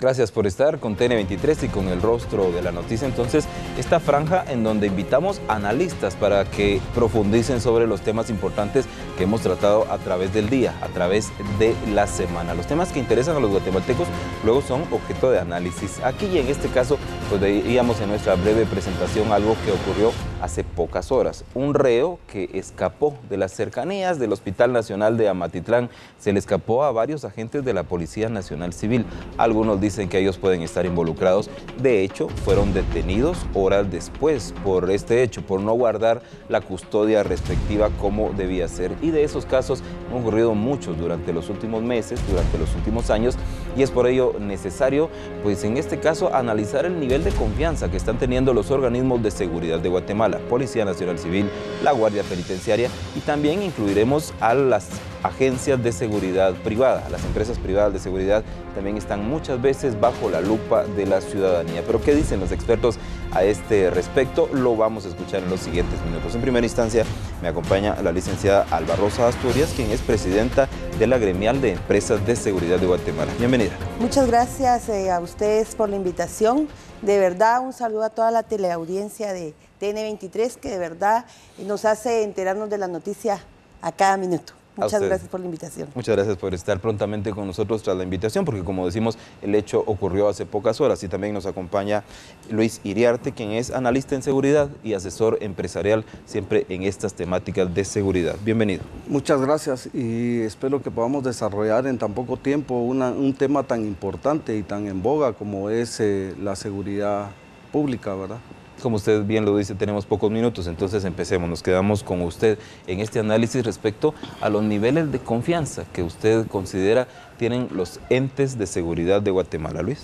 Gracias por estar con TN23 y con el rostro de la noticia. Entonces, esta franja en donde invitamos analistas para que profundicen sobre los temas importantes que hemos tratado a través del día, a través de la semana. Los temas que interesan a los guatemaltecos luego son objeto de análisis. Aquí y en este caso, pues veíamos en nuestra breve presentación algo que ocurrió hace pocas horas. Un reo que escapó de las cercanías del Hospital Nacional de Amatitlán. Se le escapó a varios agentes de la Policía Nacional Civil. Algunos dicen que ellos pueden estar involucrados. De hecho, fueron detenidos horas después por este hecho, por no guardar la custodia respectiva como debía ser. Y de esos casos han ocurrido muchos durante los últimos meses, durante los últimos años, y es por ello necesario, pues en este caso, analizar el nivel de confianza que están teniendo los organismos de seguridad de Guatemala, Policía Nacional Civil, la Guardia Penitenciaria, y también incluiremos a las agencias de seguridad privada. Las empresas privadas de seguridad también están muchas veces bajo la lupa de la ciudadanía. Pero ¿qué dicen los expertos a este respecto? Lo vamos a escuchar en los siguientes minutos. En primera instancia me acompaña la licenciada Alba Rosa Asturias, quien es presidenta de la Gremial de Empresas de Seguridad de Guatemala. Bienvenida. Muchas gracias a ustedes por la invitación. De verdad, un saludo a toda la teleaudiencia de TN23, que de verdad nos hace enterarnos de la noticia a cada minuto. Muchas gracias por la invitación. Muchas gracias por estar prontamente con nosotros tras la invitación, porque como decimos, el hecho ocurrió hace pocas horas. Y también nos acompaña Luis Iriarte, quien es analista en seguridad y asesor empresarial siempre en estas temáticas de seguridad. Bienvenido. Muchas gracias y espero que podamos desarrollar en tan poco tiempo un tema tan importante y tan en boga como es la seguridad pública, ¿verdad? Como usted bien lo dice, tenemos pocos minutos, entonces empecemos. Nos quedamos con usted en este análisis respecto a los niveles de confianza que usted considera tienen los entes de seguridad de Guatemala. Luis.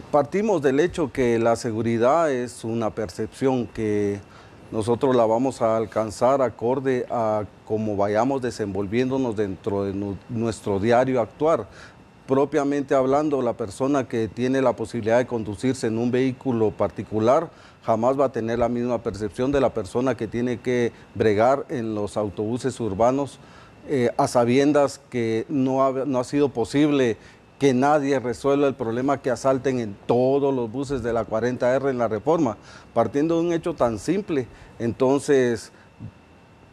Partimos del hecho que la seguridad es una percepción que nosotros la vamos a alcanzar acorde a cómo vayamos desenvolviéndonos dentro de nuestro diario actuar. Propiamente hablando, la persona que tiene la posibilidad de conducirse en un vehículo particular jamás va a tener la misma percepción de la persona que tiene que bregar en los autobuses urbanos, a sabiendas que no ha sido posible que nadie resuelva el problema que asalten en todos los buses de la 40R en la Reforma. Partiendo de un hecho tan simple, entonces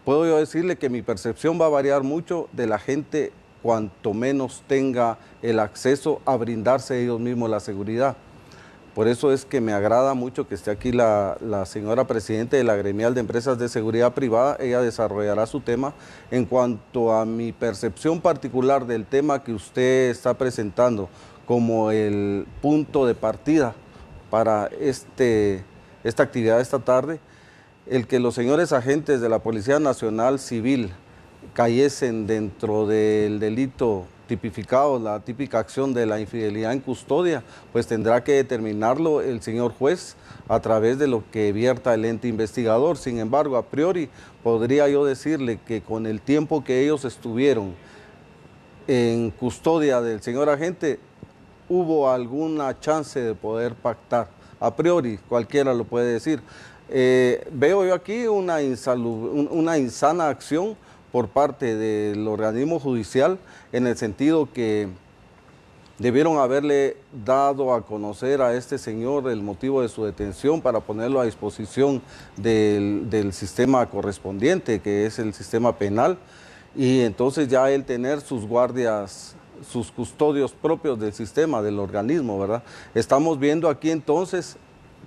puedo yo decirle que mi percepción va a variar mucho de la gente cuanto menos tenga el acceso a brindarse ellos mismos la seguridad. Por eso es que me agrada mucho que esté aquí la señora presidenta de la Gremial de Empresas de Seguridad Privada. Ella desarrollará su tema. En cuanto a mi percepción particular del tema que usted está presentando como el punto de partida para esta actividad de esta tarde, el que los señores agentes de la Policía Nacional Civil cayesen dentro del delito tipificado, la típica acción de la infidelidad en custodia, pues tendrá que determinarlo el señor juez a través de lo que vierta el ente investigador. Sin embargo, a priori podría yo decirle que con el tiempo que ellos estuvieron en custodia del señor agente, hubo alguna chance de poder pactar. A priori, cualquiera lo puede decir. Veo yo aquí una insana acción por parte del organismo judicial, en el sentido que debieron haberle dado a conocer a este señor el motivo de su detención para ponerlo a disposición del sistema correspondiente, que es el sistema penal, y entonces ya él tener sus guardias, sus custodios propios del sistema, del organismo, ¿verdad? Estamos viendo aquí entonces,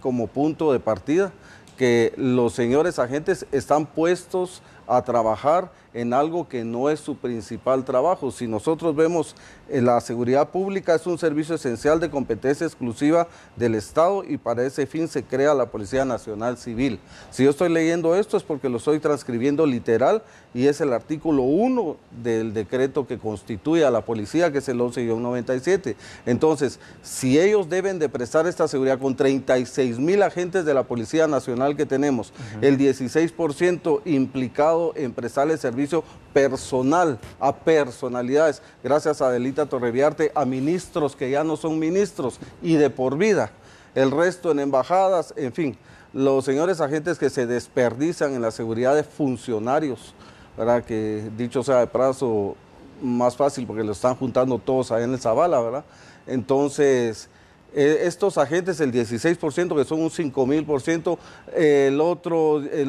como punto de partida, que los señores agentes están puestos a trabajar en algo que no es su principal trabajo. Si nosotros vemos la seguridad pública es un servicio esencial de competencia exclusiva del Estado y para ese fin se crea la Policía Nacional Civil. Si yo estoy leyendo esto es porque lo estoy transcribiendo literal y es el artículo 1 del decreto que constituye a la policía, que es el 11-97. Entonces, si ellos deben de prestar esta seguridad con 36,000 agentes de la Policía Nacional que tenemos, el 16% implicado en prestarle servicio personal a personalidades, gracias a Adelita Torreviarte, a ministros que ya no son ministros y de por vida, el resto en embajadas, en fin, los señores agentes que se desperdician en la seguridad de funcionarios, ¿verdad? Que dicho sea de paso, más fácil porque lo están juntando todos ahí en el Zavala, ¿verdad? Entonces, estos agentes, el 16%, que son un 5.000%, el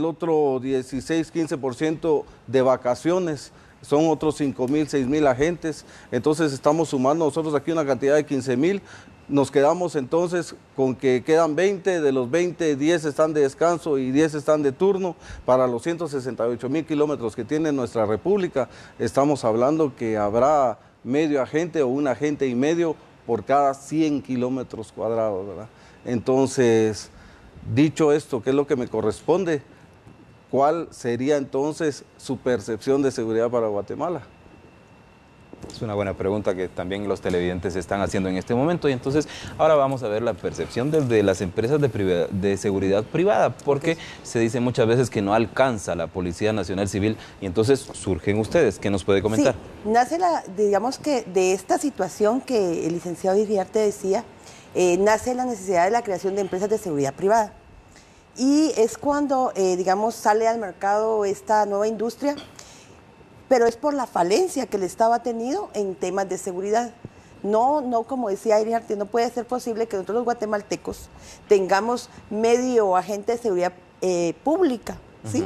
otro 16, 15% de vacaciones, son otros 5.000, 6.000 agentes. Entonces estamos sumando nosotros aquí una cantidad de 15.000. Nos quedamos entonces con que quedan 20, de los 20, 10 están de descanso y 10 están de turno. Para los 168.000 kilómetros que tiene nuestra república, estamos hablando que habrá medio agente o un agente y medio por cada 100 kilómetros cuadrados, ¿verdad? Entonces, dicho esto, ¿qué es lo que me corresponde? ¿Cuál sería entonces su percepción de seguridad para Guatemala? Es una buena pregunta que también los televidentes están haciendo en este momento, y entonces ahora vamos a ver la percepción desde las empresas de seguridad privada, porque se dice muchas veces que no alcanza la Policía Nacional Civil, y entonces surgen ustedes. ¿Qué nos puede comentar? Sí, nace digamos que de esta situación que el licenciado Iriarte decía, nace la necesidad de la creación de empresas de seguridad privada, y es cuando, digamos, sale al mercado esta nueva industria, pero es por la falencia que el Estado ha tenido en temas de seguridad. No, como decía Iriarte, no puede ser posible que nosotros los guatemaltecos tengamos medio agente de seguridad pública, ¿sí?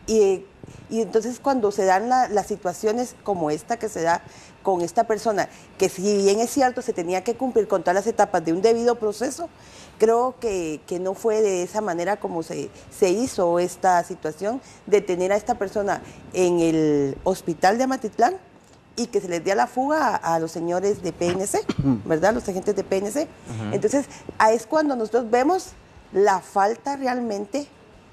Y entonces cuando se dan las situaciones como esta que se da con esta persona, que si bien es cierto se tenía que cumplir con todas las etapas de un debido proceso, creo que no fue de esa manera como se hizo esta situación de tener a esta persona en el hospital de Amatitlán y que se les dé la fuga a los señores de PNC, ¿verdad? Los agentes de PNC. Entonces, es cuando nosotros vemos la falta realmente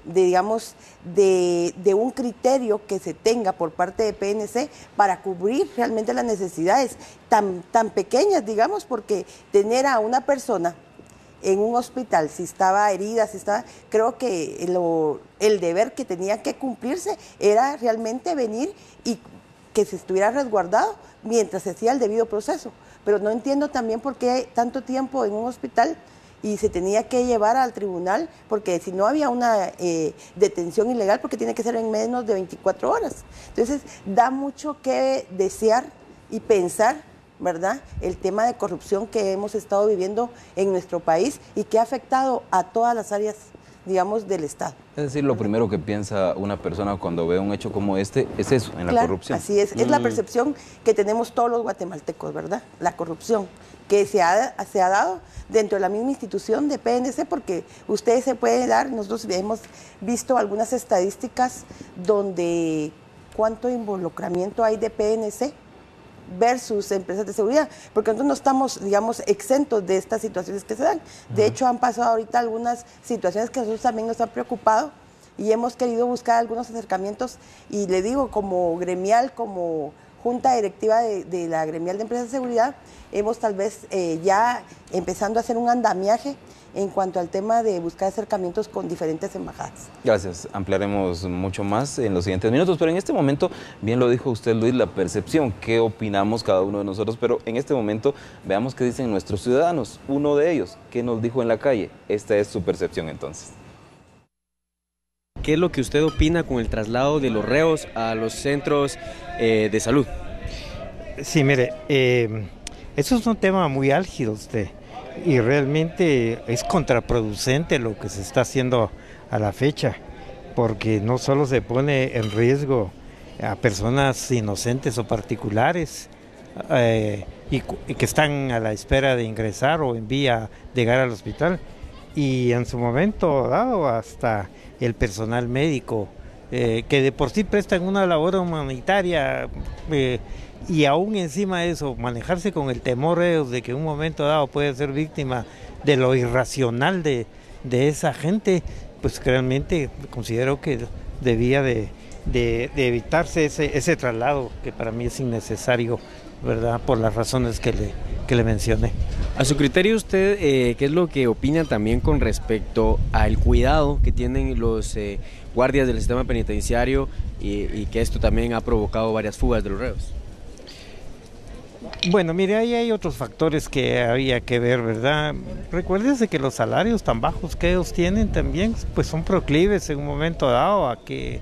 de, digamos, de un criterio que se tenga por parte de PNC para cubrir realmente las necesidades tan pequeñas, digamos, porque tener a una persona en un hospital, si estaba herida, creo que el deber que tenía que cumplirse era realmente venir y que se estuviera resguardado mientras se hacía el debido proceso. Pero no entiendo también por qué tanto tiempo en un hospital y se tenía que llevar al tribunal, porque si no había una detención ilegal, porque tiene que ser en menos de 24 horas. Entonces, da mucho que desear y pensar, ¿verdad? El tema de corrupción que hemos estado viviendo en nuestro país y que ha afectado a todas las áreas, digamos, del Estado. Es decir, lo primero que piensa una persona cuando ve un hecho como este es eso, en la corrupción. Así es la percepción que tenemos todos los guatemaltecos, ¿verdad? La corrupción que se ha dado dentro de la misma institución de PNC, porque ustedes se pueden dar, nosotros hemos visto algunas estadísticas donde cuánto involucramiento hay de PNC versus empresas de seguridad, porque nosotros no estamos, digamos, exentos de estas situaciones que se dan. De hecho, han pasado ahorita algunas situaciones que a nosotros también nos han preocupado y hemos querido buscar algunos acercamientos, y le digo, como gremial, como junta directiva de la gremial de empresas de seguridad, hemos tal vez ya empezando a hacer un andamiaje en cuanto al tema de buscar acercamientos con diferentes embajadas. Gracias, ampliaremos mucho más en los siguientes minutos, pero en este momento, bien lo dijo usted, Luis, la percepción, qué opinamos cada uno de nosotros, pero en este momento veamos qué dicen nuestros ciudadanos, uno de ellos, qué nos dijo en la calle. Esta es su percepción entonces. ¿Qué es lo que usted opina con el traslado de los reos a los centros de salud? Sí, mire, eso es un tema muy álgido, y realmente es contraproducente lo que se está haciendo a la fecha, porque no solo se pone en riesgo a personas inocentes o particulares y que están a la espera de ingresar o en vía de llegar al hospital, y en su momento dado hasta el personal médico, que de por sí prestan una labor humanitaria, y aún encima de eso, manejarse con el temor de que en un momento dado puede ser víctima de lo irracional de esa gente, pues realmente considero que debía de evitarse ese traslado, que para mí es innecesario, ¿verdad? Por las razones que le mencioné. A su criterio, usted, ¿qué es lo que opina también con respecto al cuidado que tienen los guardias del sistema penitenciario y que esto también ha provocado varias fugas de los reos? Bueno, mire, ahí hay otros factores que había que ver, ¿verdad? Recuérdese que los salarios tan bajos que ellos tienen también, pues son proclives en un momento dado a que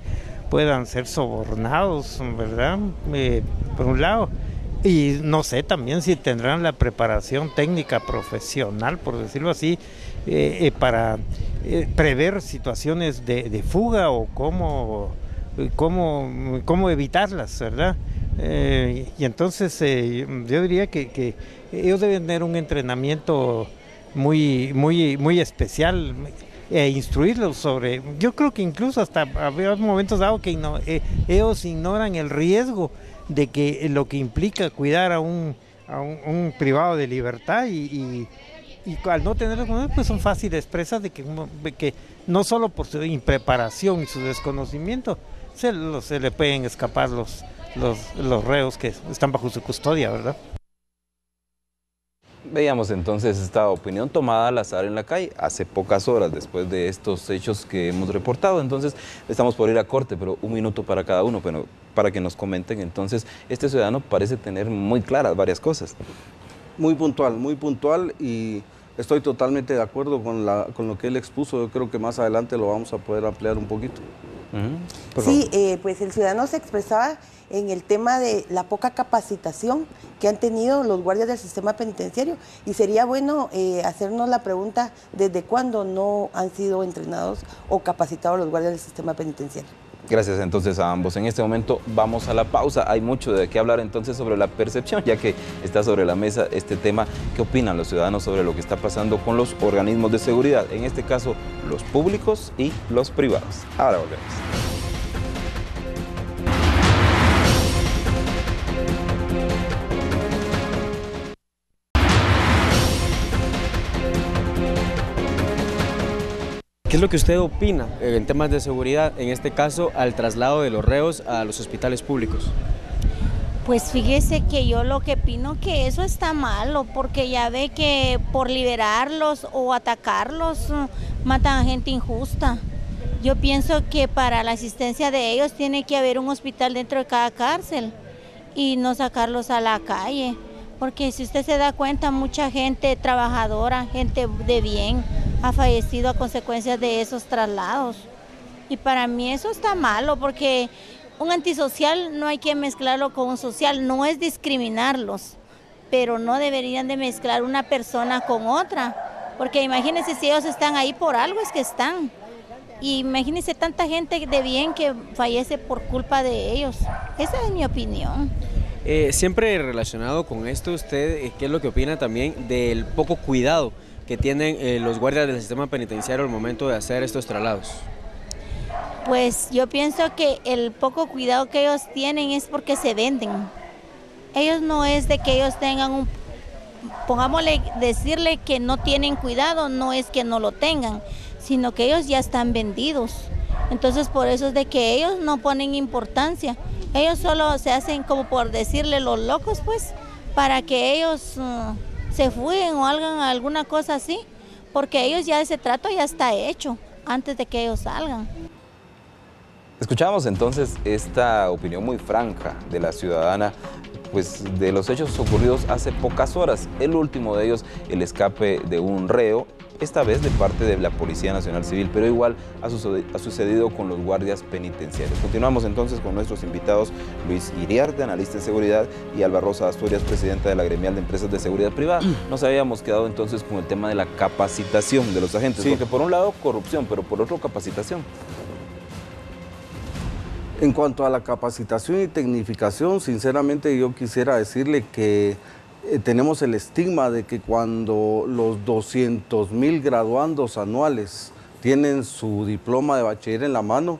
puedan ser sobornados, ¿verdad? Por un lado. Y no sé también si tendrán la preparación técnica profesional, por decirlo así, para prever situaciones de fuga o cómo evitarlas, ¿verdad? Y entonces yo diría que ellos deben tener un entrenamiento muy especial e instruirlos sobre. Yo creo que incluso hasta había momentos dados que ellos ignoran el riesgo de que lo que implica cuidar a un privado de libertad y al no tenerlo con él, pues son fáciles presas de que no solo por su impreparación y su desconocimiento se le pueden escapar los reos que están bajo su custodia, ¿verdad? Veíamos entonces esta opinión tomada al azar en la calle hace pocas horas después de estos hechos que hemos reportado. Entonces estamos por ir a corte, pero un minuto para cada uno, pero para que nos comenten. Entonces este ciudadano parece tener muy claras varias cosas. Muy puntual y estoy totalmente de acuerdo con lo que él expuso. Yo creo que más adelante lo vamos a poder ampliar un poquito. Sí, pues el ciudadano se expresaba en el tema de la poca capacitación que han tenido los guardias del sistema penitenciario y sería bueno hacernos la pregunta desde cuándo no han sido entrenados o capacitados los guardias del sistema penitenciario. Gracias entonces a ambos. En este momento vamos a la pausa. Hay mucho de qué hablar entonces sobre la percepción, ya que está sobre la mesa este tema. ¿Qué opinan los ciudadanos sobre lo que está pasando con los organismos de seguridad? En este caso, los públicos y los privados. Ahora volvemos. ¿Qué es lo que usted opina en temas de seguridad, en este caso al traslado de los reos a los hospitales públicos? Pues fíjese que yo lo que opino que eso está malo, porque ya ve que por liberarlos o atacarlos matan a gente injusta. Yo pienso que para la asistencia de ellos tiene que haber un hospital dentro de cada cárcel y no sacarlos a la calle, porque si usted se da cuenta, mucha gente trabajadora, gente de bien, ha fallecido a consecuencias de esos traslados. Y para mí eso está malo, porque un antisocial no hay que mezclarlo con un social, no es discriminarlos, pero no deberían de mezclar una persona con otra, porque imagínense si ellos están ahí por algo es que están. Y imagínense tanta gente de bien que fallece por culpa de ellos. Esa es mi opinión. Siempre relacionado con esto, usted, ¿qué es lo que opina también del poco cuidado que tienen los guardias del sistema penitenciario al momento de hacer estos traslados? Pues yo pienso que el poco cuidado que ellos tienen es porque se venden. Ellos no es de que ellos tengan pongámosle, decirle que no tienen cuidado, no es que no lo tengan, sino que ellos ya están vendidos. Entonces por eso es de que ellos no ponen importancia. Ellos solo se hacen como por decirle los locos, pues, para que ellos se fuguen o hagan alguna cosa así, porque ellos ya ese trato ya está hecho antes de que ellos salgan. Escuchamos entonces esta opinión muy franca de la ciudadana, pues de los hechos ocurridos hace pocas horas. El último de ellos, el escape de un reo, esta vez de parte de la Policía Nacional Civil, pero igual ha sucedido con los guardias penitenciarios. Continuamos entonces con nuestros invitados, Luis Iriarte, analista en seguridad, y Alba Rosa Asturias, presidenta de la Gremial de Empresas de Seguridad Privada. Nos habíamos quedado entonces con el tema de la capacitación de los agentes, porque por un lado corrupción, pero por otro capacitación. En cuanto a la capacitación y tecnificación, sinceramente yo quisiera decirle que tenemos el estigma de que cuando los 200,000 graduandos anuales tienen su diploma de bachiller en la mano,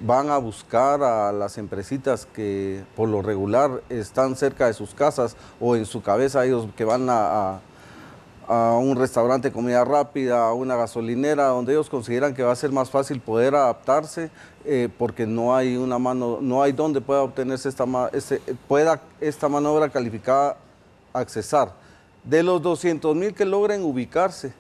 van a buscar a las empresitas que por lo regular están cerca de sus casas o en su cabeza, ellos que van a un restaurante de comida rápida, a una gasolinera, donde ellos consideran que va a ser más fácil poder adaptarse porque no hay una mano, no hay donde pueda obtenerse esta mano de obra calificada accesar. De los 200,000 que logren ubicarse,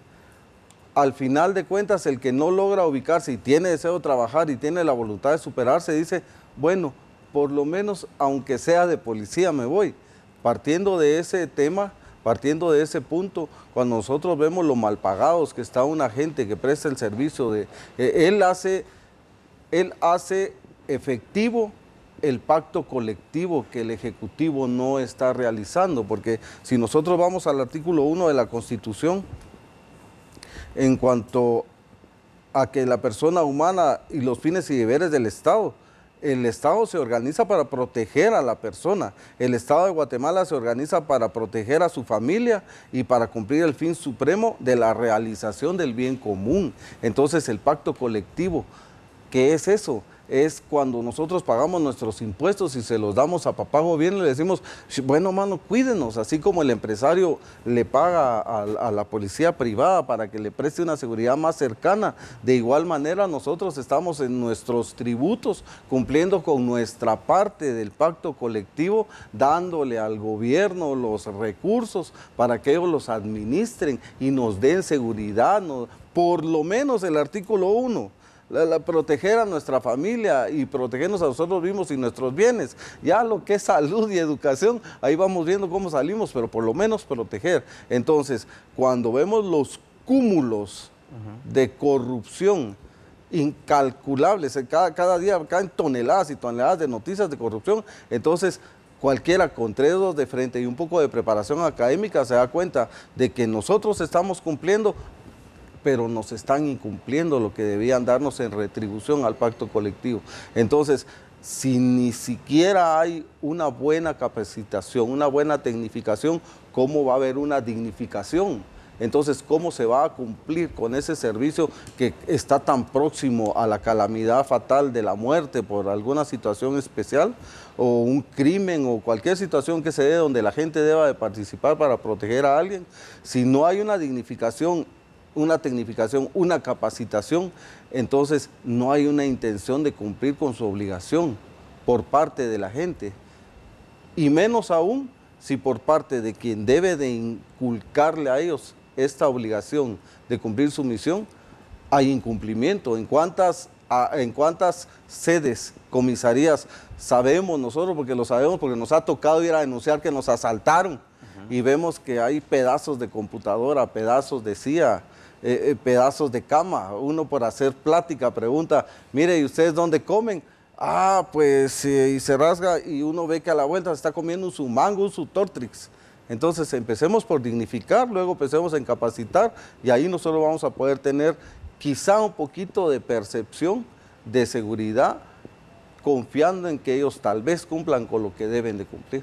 al final de cuentas el que no logra ubicarse y tiene deseo de trabajar y tiene la voluntad de superarse, dice, bueno, por lo menos aunque sea de policía me voy. Partiendo de ese tema, partiendo de ese punto, cuando nosotros vemos lo mal pagados que está un agente que presta el servicio de... él hace efectivo el pacto colectivo que el Ejecutivo no está realizando, porque si nosotros vamos al artículo 1 de la Constitución, en cuanto a que la persona humana y los fines y deberes del Estado, el Estado se organiza para proteger a la persona. El Estado de Guatemala se organiza para proteger a su familia y para cumplir el fin supremo de la realización del bien común. Entonces, el pacto colectivo, ¿qué es eso? Es cuando nosotros pagamos nuestros impuestos y se los damos a papá gobierno y le decimos, bueno, mano, cuídenos, así como el empresario le paga a la policía privada para que le preste una seguridad más cercana. De igual manera, nosotros estamos en nuestros tributos cumpliendo con nuestra parte del pacto colectivo, dándole al gobierno los recursos para que ellos los administren y nos den seguridad, por lo menos el artículo 1. Proteger a nuestra familia y protegernos a nosotros mismos y nuestros bienes. Ya lo que es salud y educación, ahí vamos viendo cómo salimos, pero por lo menos proteger. Entonces, cuando vemos los cúmulos de corrupción incalculables, cada día caen toneladas y toneladas de noticias de corrupción, entonces cualquiera con 3 dedos de frente y un poco de preparación académica se da cuenta de que nosotros estamos cumpliendo, pero nos están incumpliendo lo que debían darnos en retribución al pacto colectivo. Entonces, si ni siquiera hay una buena capacitación, una buena tecnificación, ¿cómo va a haber una dignificación? Entonces, ¿cómo se va a cumplir con ese servicio que está tan próximo a la calamidad fatal de la muerte por alguna situación especial o un crimen o cualquier situación que se dé donde la gente deba de participar para proteger a alguien? Si no hay una dignificación, una tecnificación, una capacitación, entonces no hay una intención de cumplir con su obligación por parte de la gente. Y menos aún si por parte de quien debe de inculcarle a ellos esta obligación de cumplir su misión, hay incumplimiento. ¿En cuántas sedes, comisarías sabemos nosotros? Porque lo sabemos, porque nos ha tocado ir a denunciar que nos asaltaron y vemos que hay pedazos de computadora, pedazos de CIA, pedazos de cama. Uno por hacer plática pregunta, mire, ¿y ustedes dónde comen? Ah, pues, y se rasga y uno ve que a la vuelta se está comiendo su mango, su tortrix. Entonces empecemos por dignificar, luego empecemos en capacitar y ahí nosotros vamos a poder tener quizá un poquito de percepción de seguridad, confiando en que ellos tal vez cumplan con lo que deben de cumplir.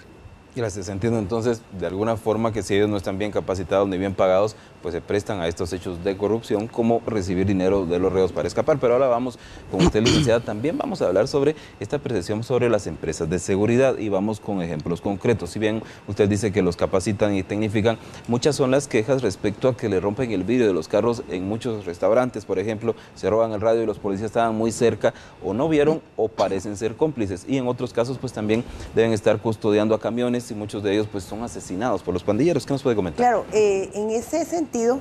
Gracias, entiendo entonces de alguna forma que si ellos no están bien capacitados ni bien pagados, pues se prestan a estos hechos de corrupción, como recibir dinero de los reos para escapar. Pero ahora vamos con usted, licenciada, también vamos a hablar sobre esta percepción sobre las empresas de seguridad y vamos con ejemplos concretos. Si bien usted dice que los capacitan y tecnifican, muchas son las quejas respecto a que le rompen el vidrio de los carros en muchos restaurantes, por ejemplo, se roban el radio y los policías estaban muy cerca o no vieron o parecen ser cómplices, y en otros casos pues también deben estar custodiando a camiones y muchos de ellos pues son asesinados por los pandilleros. ¿Qué nos puede comentar? Claro, en ese sentido,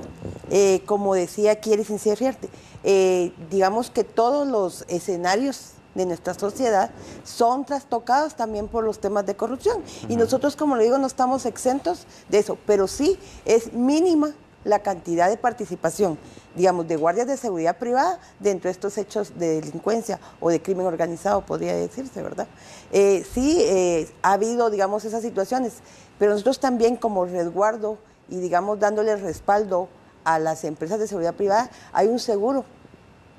como decía aquí el licenciado Riarte, digamos que todos los escenarios de nuestra sociedad son trastocados también por los temas de corrupción. Y nosotros, como le digo, no estamos exentos de eso, pero sí es mínima la cantidad de participación, digamos, de guardias de seguridad privada dentro de estos hechos de delincuencia o de crimen organizado, podría decirse, ¿verdad? Sí, ha habido, digamos, esas situaciones, pero nosotros también como resguardo y, digamos, dándole respaldo a las empresas de seguridad privada, hay un seguro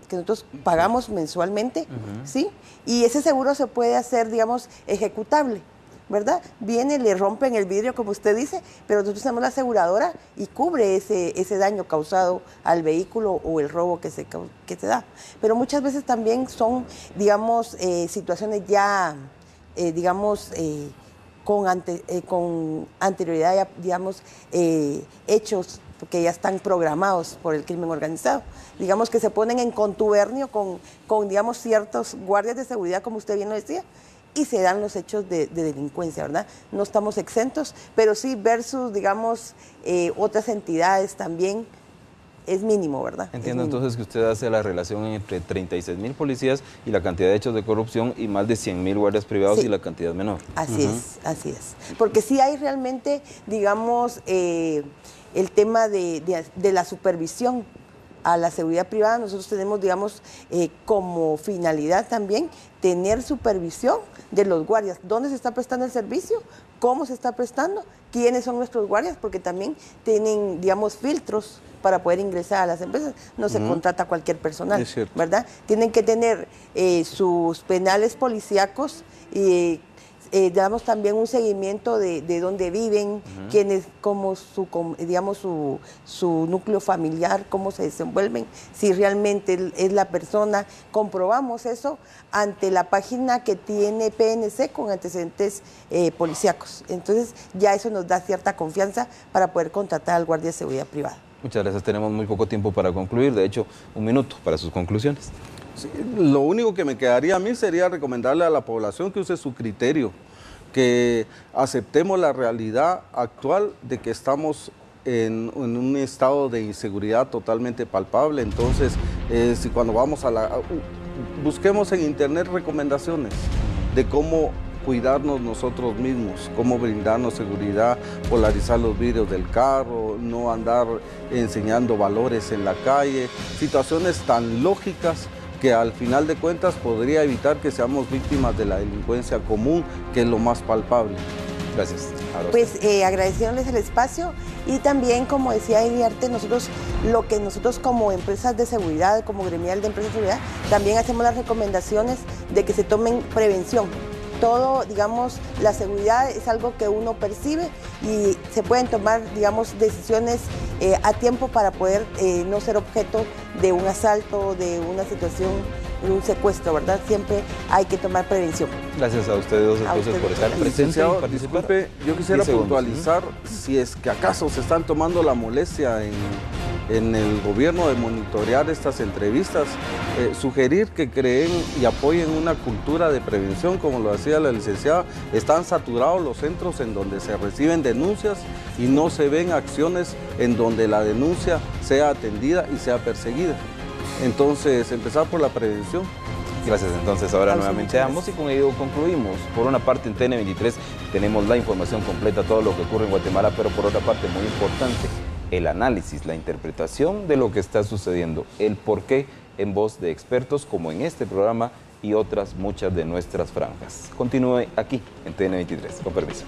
que nosotros pagamos mensualmente, ¿sí? Y ese seguro se puede hacer, digamos, ejecutable, ¿verdad? Viene, le rompen el vidrio, como usted dice, pero nosotros tenemos la aseguradora y cubre ese daño causado al vehículo o el robo que se da. Pero muchas veces también son, digamos, situaciones ya, digamos, con anterioridad, ya, digamos, hechos que ya están programados por el crimen organizado. Digamos que se ponen en contubernio con digamos, ciertos guardias de seguridad, como usted bien lo decía, y se dan los hechos de delincuencia, ¿verdad? No estamos exentos, pero sí versus, digamos, otras entidades también es mínimo, ¿verdad? Entiendo entonces que usted hace la relación entre 36,000 policías y la cantidad de hechos de corrupción y más de 100,000 guardias privados, sí, y la cantidad menor. Así es, así es. Porque sí hay realmente, digamos, el tema de la supervisión a la seguridad privada, nosotros tenemos, digamos, como finalidad también tener supervisión de los guardias, dónde se está prestando el servicio, cómo se está prestando, quiénes son nuestros guardias, porque también tienen, digamos, filtros para poder ingresar a las empresas, no se contrata a cualquier personal, ¿verdad? Tienen que tener sus penales policíacos y damos también un seguimiento de dónde viven, quiénes, cómo digamos, su núcleo familiar, cómo se desenvuelven, si realmente es la persona. Comprobamos eso ante la página que tiene PNC con antecedentes policíacos. Entonces ya eso nos da cierta confianza para poder contratar al guardia de seguridad privada. Muchas gracias, tenemos muy poco tiempo para concluir, de hecho, 1 minuto para sus conclusiones. Sí, lo único que me quedaría a mí sería recomendarle a la población que use su criterio, que aceptemos la realidad actual de que estamos en un estado de inseguridad totalmente palpable. Entonces, si cuando vamos busquemos en internet recomendaciones de cómo cuidarnos nosotros mismos, cómo brindarnos seguridad, polarizar los vidrios del carro, no andar enseñando valores en la calle, situaciones tan lógicas que al final de cuentas podría evitar que seamos víctimas de la delincuencia común, que es lo más palpable. Gracias. Pues agradeciéndoles el espacio y también, como decía Iriarte, lo que nosotros como empresas de seguridad, como gremial de empresas de seguridad, también hacemos las recomendaciones de que se tomen prevención. Todo, digamos, la seguridad es algo que uno percibe y se pueden tomar, digamos, decisiones a tiempo para poder no ser objeto de un asalto, de una situación, de un secuestro, ¿verdad? Siempre hay que tomar prevención. Gracias a ustedes dos entonces por estar presentes y participar. Disculpe, yo quisiera puntualizar si es que acaso se están tomando la molestia en el gobierno de monitorear estas entrevistas, sugerir que creen y apoyen una cultura de prevención, como lo hacía la licenciada. Están saturados los centros en donde se reciben denuncias y no se ven acciones en donde la denuncia sea atendida y sea perseguida. Entonces, empezar por la prevención. Gracias entonces ahora nuevamente a ambos y con ello concluimos. Por una parte en TN23 tenemos la información completa, todo lo que ocurre en Guatemala, pero por otra parte muy importante, el análisis, la interpretación de lo que está sucediendo, el porqué en voz de expertos como en este programa y otras muchas de nuestras franjas. Continúe aquí en TN23. Con permiso.